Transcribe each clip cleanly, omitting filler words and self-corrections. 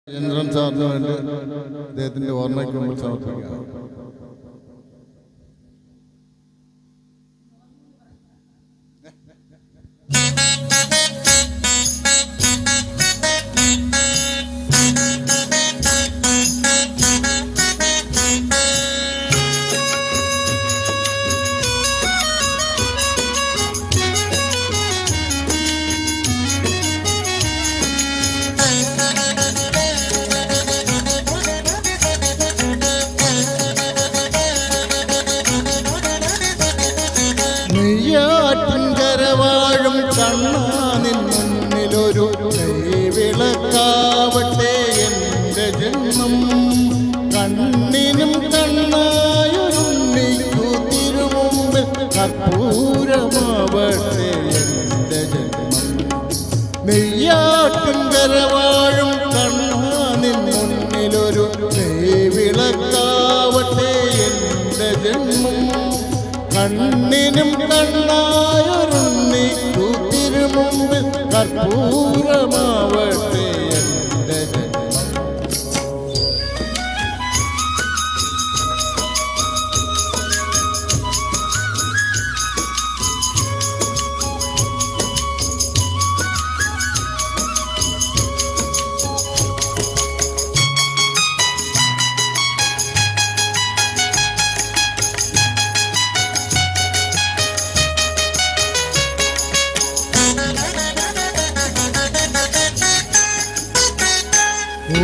ചന്ദ്രൻ സാറിന് വേണ്ടി അദ്ദേഹത്തിന്റെ ഓർമ്മയ്ക്ക് മുമ്പിൽ സമർപ്പിക്കുക. ും കണ്ണാനിൻ മുന്നിലൊരു വിളക്കാവട്ടെ എൻ്റെ ജന്മം. കണ്ണിനും കണ്ണായൊരുണ്ണിക്കു തിരുമുമ്പിൽ കർപ്പൂരമാവട്ടെ എൻ്റെ ജന്മം. നെയ്യാറ്റിൻകര വാഴും കണ്ണാനിൻ മുന്നിലൊരു വിളക്കാവട്ടെ എൻ്റെ ജന്മം. കണ്ണിനും കണ്ണായൊരുണ്ണിക്കു തിരുമുമ്പിൽ കർപ്പൂരമാവട്ടെ എൻ്റെ ജന്മം.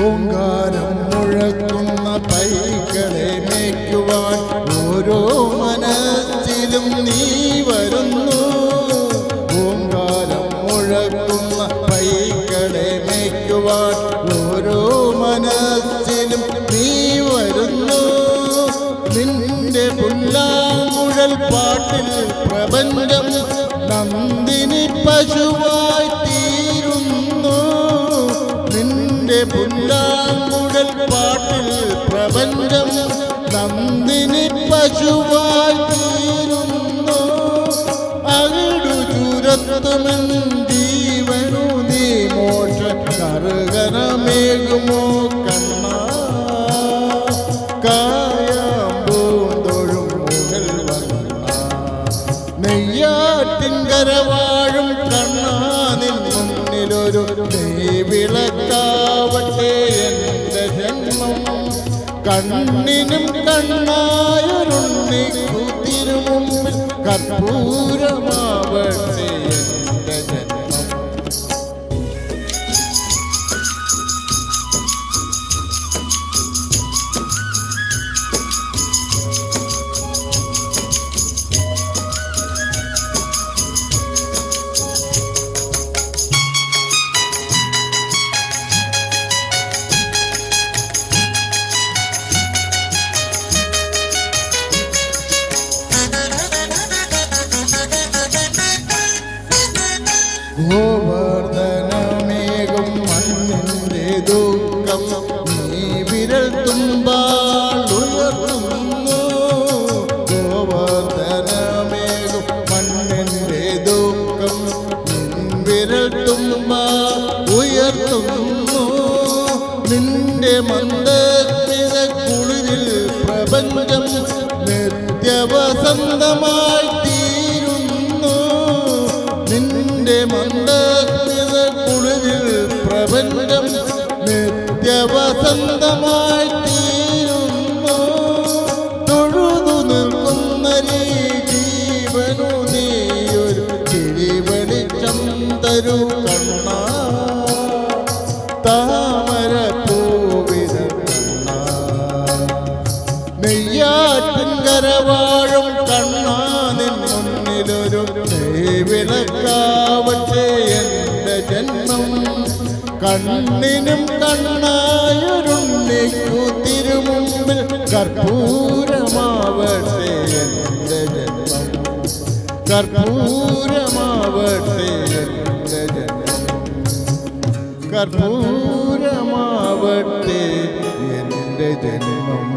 ഓങ്കാരം മുഴക്കുന്ന പൈകളെ മേയ്ക്കുവാൻ ഓരോ മനസ്സിലും നീ വരുന്നു. ഓങ്കാരം മുഴക്കുന്ന പൈകളെ മേയ്ക്കുവാൻ ഓരോ മനസ്സിലും നീ വരുന്നു. നിന്റെ പുല്ലാങ്കുഴൽ പാട്ടിൽ പ്രപഞ്ചം നന്ദിനി പശുവായി തീരുന്നു. നിന്റെ പുല്ലാങ്കുഴൽ പാട്ടിൽ പ്രപഞ്ചം നന്ദിനി പശുവായി തീരുന്നു. അകിടു ചുരത്തുമെൻ ജീവനു നീ മോക്ഷ കറുകരമേകുമോ കണ്ണാ. കായാമ്പൂന്തൊഴും മുകൾ വന്ന നെയ്യാറ്റിൻകര വാഴും കണ്ണാനിൻ മുന്നിലൊരു വിളക്കാവട്ടെ എൻ്റെ ജന്മം. കണ്ണിനും കണ്ണായൊരുണ്ണിക്കു തിരുമുമ്പിൽ കർപ്പൂരമാവട്ടെ എൻ്റെ ജന്മം. ഗോവർദ്ധനമേകും മണ്ണിൻ്റെ ദുഃഖം നീ വിരൽ തുമ്പാൽ ഉയർത്തുന്നു. ഗോവർദ്ധനമേകും മണ്ണിൻ്റെ ദുഃഖം വിരൽ തുമ്പാൽ ഉയർത്തുന്നു. നിന്റെ മന്ദസ്മിത കുളിരിൽ പ്രപഞ്ചം നിത്യവസന്തമായി തീരുന്നു. നിന്റെ മന്ദസ്മിത കുളിരിൽ പ്രപഞ്ചം നിത്യവസന്തമായി തീരുന്നു. തൊഴുതു നിൽക്കുന്ന ജീവനു നീയൊരു തിരിവെളിച്ചം തരൂ കണ്ണാ. താമര പൂവിത കണ്ണാ. നെയ്യാറ്റിൻകര വാഴും കണ്ണാനിൻ മുന്നിലൊരു വിളക്കാവട്ടെ എൻ്റെ ജന്മം. കണ്ണിനും കണ്ണായൊരുണ്ണിക്കു തിരുമുമ്പിൽ കർപ്പൂരമാവട്ടെ എൻ്റെ ജന്മം. കർപ്പൂരമാവട്ടെ എൻ്റെ ജന്മം. കർപ്പൂരമാവട്ടെ എൻ്റെ ജന്മം.